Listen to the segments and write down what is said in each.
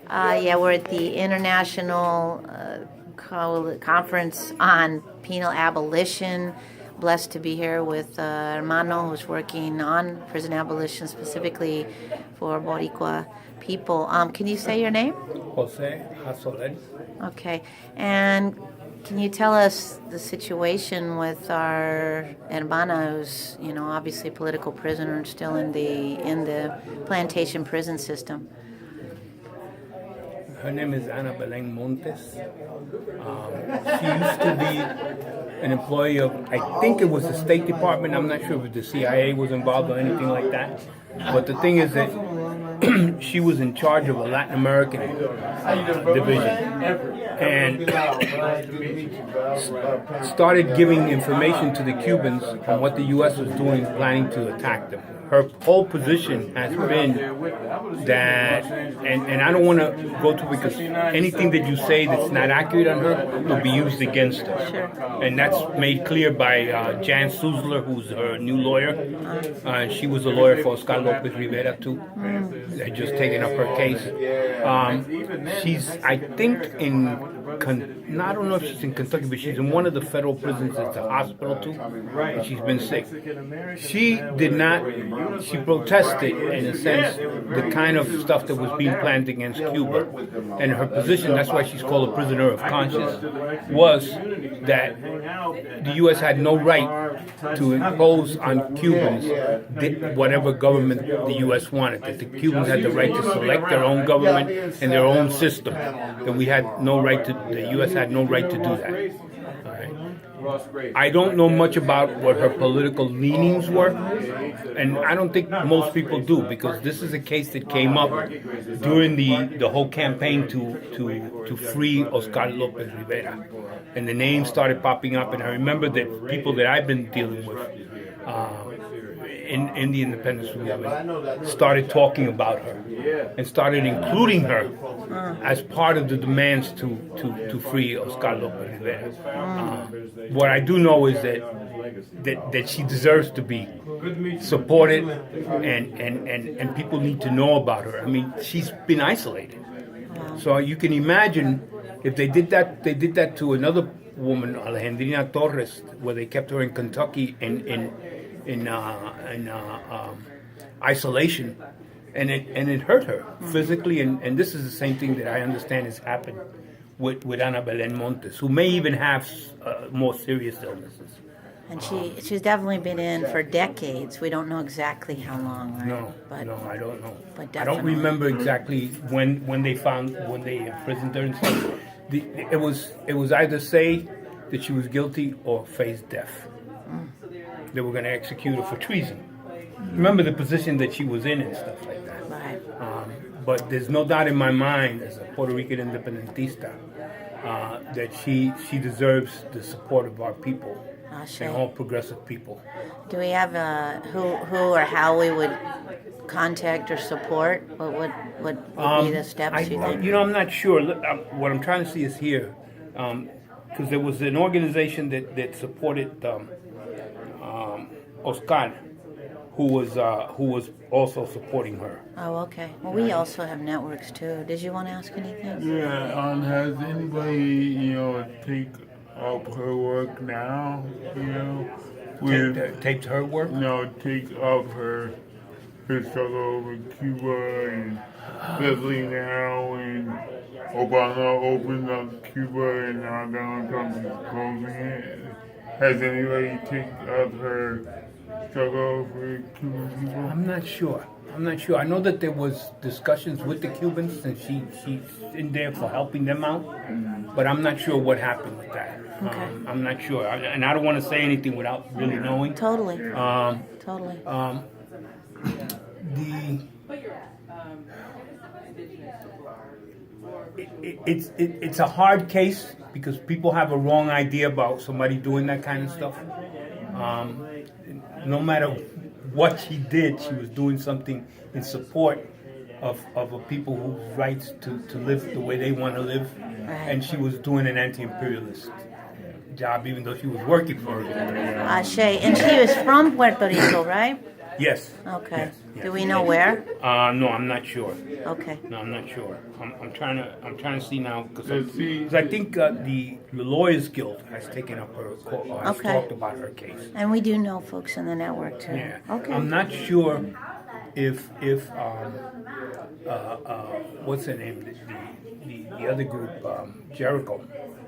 Yeah, we're at the International Conference on Penal Abolition. Blessed to be here with Hermano, who's working on prison abolition specifically for Boricua people. Can you say your name? Jose Hasolet. Okay. And can you tell us the situation with our hermana, who's, obviously a political prisoner and still in the plantation prison system? Her name is Belen Montez. She used to be an employee of, I think it was the State Department. I'm not sure if the CIA was involved or anything like that. But the thing is that she was in charge of a Latin American division and started giving information to the Cubans on what the U.S. was doing, planning to attack them. Her whole position has been that, and I don't want to go to, because anything that you say that's not accurate on her will be used against her. Sure. And that's made clear by Jan Susler, who's her new lawyer. She was a lawyer for Oscar Lopez Rivera too. They had just taken up her case. She's, I think, I don't know if she's in Kentucky, but she's in one of the federal prisons. It's a hospital too, and she's been sick. She protested, in a sense, the kind of stuff that was being planned against Cuba. And her position, that's why she's called a prisoner of conscience, was that the U.S. had no right to impose on Cubans whatever government the U.S. wanted. That the Cubans had the right to select their own government and their own system. That the U.S. had no right to do that. I don't know much about what her political leanings were, and I don't think most people do, because this is a case that came up during the whole campaign to free Oscar Lopez Rivera, and the names started popping up. And I remember that people that I've been dealing with in the independence movement started talking about her and started including her as part of the demands to free Oscar Lopez Rivera. What I do know is that she deserves to be supported, and people need to know about her. I mean, she's been isolated. So you can imagine if they did that to another woman, Alejandrina Torres, where they kept her in Kentucky in isolation, and it hurt her physically, and this is the same thing that I understand has happened with Ana Belen Montes, who may even have more serious illnesses. And she's definitely been in for decades. We don't know exactly how long, right? No, I don't know. But I don't remember exactly when they imprisoned her and stuff. It was either say that she was guilty or face death. They were going to execute her for treason. Remember the position that she was in and stuff like that. Right. But there's no doubt in my mind, as a Puerto Rican independentista, that she deserves the support of our people and all progressive people. Do we have who or how we would contact or support? What would be the steps you think? I'm not sure. What I'm trying to see is here, because there was an organization that supported Oscar, who was also supporting her. Oh, okay. Well, we also have networks too. Did you want to ask anything? Yeah. Has anybody take up her work now? Taped her work? No, take up her struggle with Cuba, and especially now when Obama opened up Cuba and now Donald Trump is closing it. Has anybody taken up her struggle for Cuban people? I'm not sure. I know that there was discussions with the Cubans, and she's in there for helping them out, but I'm not sure what happened with that. Okay. I'm not sure, and I don't want to say anything without really knowing. Totally. Totally. It's a hard case because people have a wrong idea about somebody doing that kind of stuff. No matter what she did, she was doing something in support of a people whose rights to live the way they want to live, and she was doing an anti-imperialist job, even though she was working for it. Shay, and she was from Puerto Rico, right? Yes. Okay. Yes, yes. Do we know where? No, I'm not sure. Okay. No, I'm not sure. I'm trying to see now because Let's see. I think the Lawyers Guild has taken up her has Okay. talked about her case. And we do know folks in the network too. Yeah. Okay. I'm not sure if what's her name, the other group, Jericho,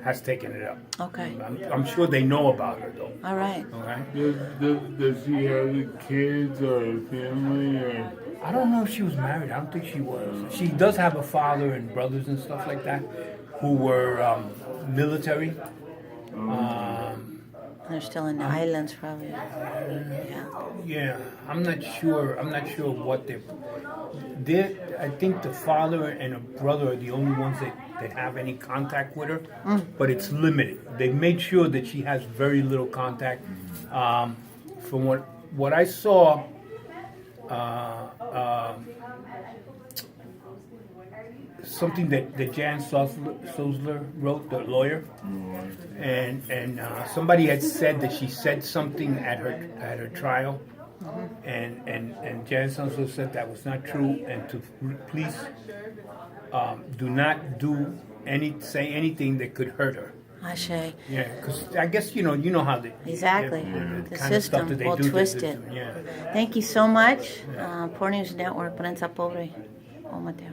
has taken it up. Okay. I'm sure they know about her though. All right. All right. Does she have the kids or a family or? I don't know if she was married. I don't think she was. She does have a father and brothers and stuff like that who were military. They're still in the islands, probably. Yeah. Yeah, I'm not sure. I'm not sure what they're. I think the father and a brother are the only ones that have any contact with her, but it's limited. They've made sure that she has very little contact. From what I saw, something that Jan Sosler wrote, the lawyer, and somebody had said that she said something at her trial, and Jan Sosler said that was not true, and to please do not say anything that could hurt her. Ashe. Yeah, because I guess you know how they Exactly. the The kind of stuff system that they will do. twist it. Yeah. Thank you so much. Poor News Network, Prensa Pobre. Oh, Mateo.